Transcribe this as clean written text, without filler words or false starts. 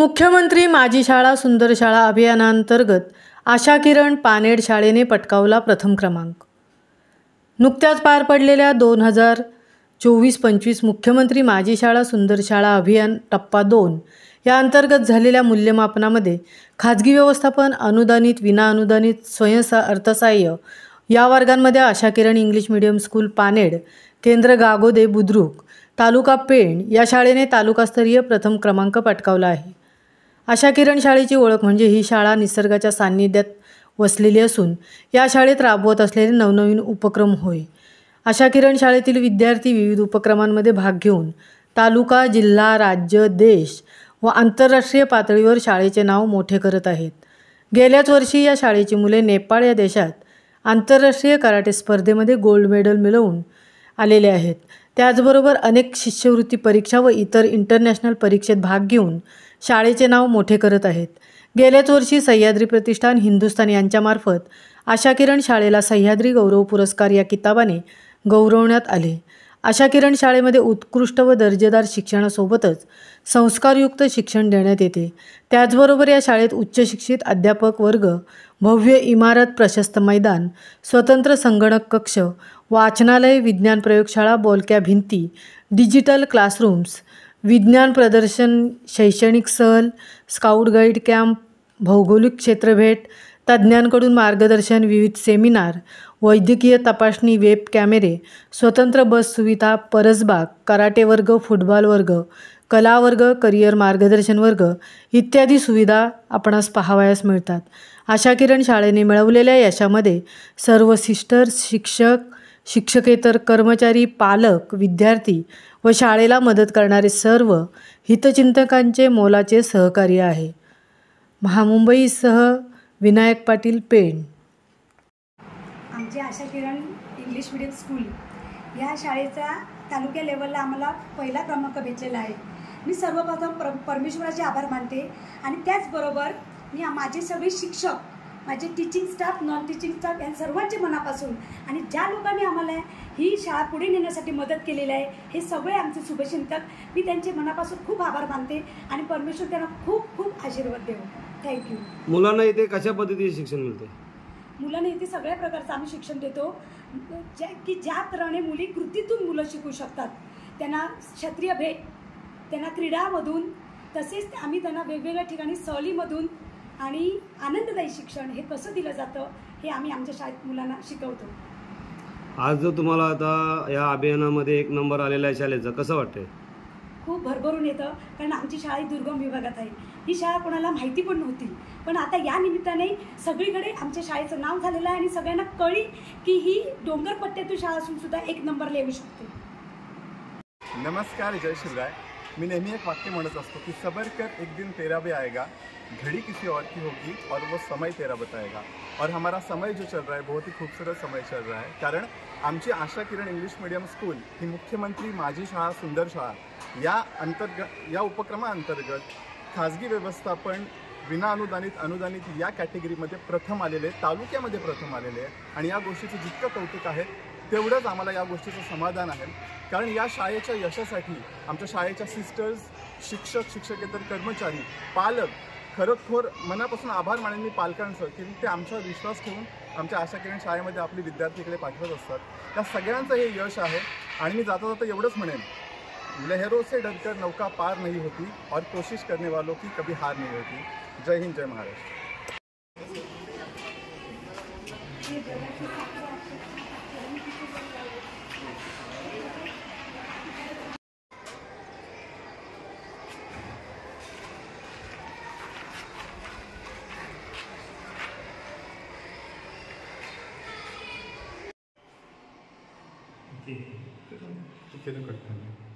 मुख्यमंत्री माझी शाळा सुंदर शाळा अभियानांतर्गत आशा किरण पानेड शाळेने पटकावला प्रथम क्रमांक। नुकत्याच पार पडलेल्या 2024-25 मुख्यमंत्री माझी शाळा सुंदर शाळा अभियान टप्पा 2 या अंतर्गत झालेल्या मूल्यमापनामध्ये खाजगी व्यवस्थापन, अनुदानित, विनाअनुदानित, अर्थसहाय्य या वर्गांमध्ये Asha Kiran English medium school पानेड, केंद्र गागोदे बुद्रुक, तालुका पेण या शाळेने तालुकास्तरीय प्रथम क्रमांक पटकावला आहे। आशा किरण शाळेची ओळख म्हणजे ही शाळा निसर्गाच्या सान्निध्यात वसलेली असून या शाळेत राबवत असलेले नवनवीन उपक्रम होय। आशा किरण शाळेतील विद्यार्थी विविध उपक्रमांमध्ये भाग घेऊन तालुका, जिल्हा, राज्य, देश व आंतरराष्ट्रीय पातळीवर शाळेचे नाव मोठे करत आहेत। गेल्याच वर्षी या शाळेची मुले नेपाळ या देशात आंतरराष्ट्रीय कराटे स्पर्धेमध्ये गोल्ड मेडल मिळवून आलेले आहेत। त्याचबरोबर अनेक शिष्यवृत्ती परीक्षा व इतर इंटरनॅशनल परीक्षेत भाग घेऊन शाळेचे नाव मोठे करत आहेत। गेल्याच वर्षी सह्याद्री प्रतिष्ठान हिंदुस्थान यांच्यामार्फत आशा किरण शाळेला सह्याद्री गौरव पुरस्कार या किताबाने गौरवण्यात आले। आशा किरण शाळेमध्ये उत्कृष्ट व दर्जेदार शिक्षणासोबतच संस्कारयुक्त शिक्षण देण्यात येते। त्याचबरोबर या शाळेत उच्च शिक्षित अध्यापक वर्ग, भव्य इमारत, प्रशस्त मैदान, स्वतंत्र संगणक कक्ष, वाचनालय, विज्ञान प्रयोगशाळा, बोलक्या भिंती, डिजिटल क्लासरूम्स, विज्ञान प्रदर्शन, शैक्षणिक सहल, स्काउट गाईड कॅम्प, भौगोलिक क्षेत्रभेट, तज्ज्ञांकडून मार्गदर्शन, विविध सेमिनार, वैद्यकीय तपासणी, वेब कॅमेरे, स्वतंत्र बस सुविधा, परसबाग, कराटे वर्ग, फुटबॉल वर्ग, कला वर्ग, करिअर मार्गदर्शन वर्ग इत्यादी सुविधा आपणास पाहावयास मिळतात। आशा किरण शाळेने मिळवलेल्या यशामध्ये सर्व सिस्टर्स, शिक्षक, शिक्षकेतर कर्मचारी, पालक, विद्यार्थी व शाळेला मदत करणारे सर्व हितचिंतकांचे मोलाचे सहकार्य आहे। महामुंबईसह विनायक पाटील, पेण। आमची Asha Kiran English medium school या शाळेचा तालुक्या लेवलला आम्हाला पहिला क्रमांक भेटलेला आहे। मी सर्वप्रथम परमेश्वराचे आभार मानते आणि त्याचबरोबर मी माझे सगळे शिक्षक, माझे teaching staff, non teaching staff या सर्वांचे मनापासून आणि ज्या लोकांनी आम्हाला ही शाळा पुढे नेण्यासाठी मदत केलेली आहे हे सगळे आमचे शुभचिंतक, मी त्यांचे मनापासून खूप आभार मानते आणि परमेश्वर त्यांना खूप खूप आशीर्वाद देव। थँक्यू। मुलांना इथे कशा पद्धतीचे शिक्षण मिळते? मुलांना इथे सगळ्या प्रकारचं आम्ही शिक्षण देतो ज्या तऱ्हेने मुली कृतीतून मुलं शिकू शकतात। त्यांना क्षत्रिय भेट, त्यांना क्रीडामधून, तसेच आम्ही त्यांना वेगवेगळ्या ठिकाणी सहलीमधून आणि आनंददायी शिक्षण हे कसं दिलं जातं हे आम्ही आमच्या शाळेत मुलांना शिकवतो। आज जो तुम्हाला आता या अभियानामध्ये 1 नंबर आलेला आहे शाळेचा, कसं वाटतंय? खूप भरभरून येतं, कारण आमची शाळा ही दुर्गम विभागात आहे। ही शाळा कोणाला माहिती पण नव्हती, पण आता या निमित्ताने सगळीकडे आमच्या शाळेचं नाव झालेलं आहे आणि सगळ्यांना कळी की ही डोंगरपट्ट्यातून शाळा असून सुद्धा 1 नंबरला येऊ शकते। नमस्कार, जय शिवराय। मैं नेहमी एक वाक्य म्हणत असतो कि सबर कर, एक दिन तेरा भी आएगा, घड़ी किसी और की होगी और वो समय तेरा बताएगा। और हमारा समय जो चल रहा है बहुत ही खूबसूरत समय चल रहा है, कारण आमची Asha Kiran English medium school ही मुख्यमंत्री माझी शाळा सुंदर शाळा या उपक्रमाअंतर्गत खाजगी व्यवस्थापन, विनाअनुदानित, अनुदानित या कॅटेगरीमध्ये प्रथम आलेले, तालुक्यामध्ये प्रथम आलेले आहे। आणि या गोष्टीचं जितकं कौतुक आहे तेवढंच आम्हाला या गोष्टीचं समाधान आहे, कारण या शाळेच्या यशासाठी आमच्या शाळेच्या सिस्टर्स, शिक्षक, शिक्षकेतर कर्मचारी, पालक खरोखर मनापासून आभार मानेन मी पालकांचं की ते आमच्यावर विश्वास ठेवून आमच्या आशा किरण शाळेमध्ये आपले विद्यार्थीकडे पाठवत असतात। त्या सगळ्यांचं हे यश आहे आणि मी जाता जाता एवढंच म्हणेन, लहरों से डरकर नौका पार नहीं होती और कोशिश करने वालों की कभी हार नहीं होती। जय हिंद, जय महाराष्ट्र। ठीक है, करते हैं।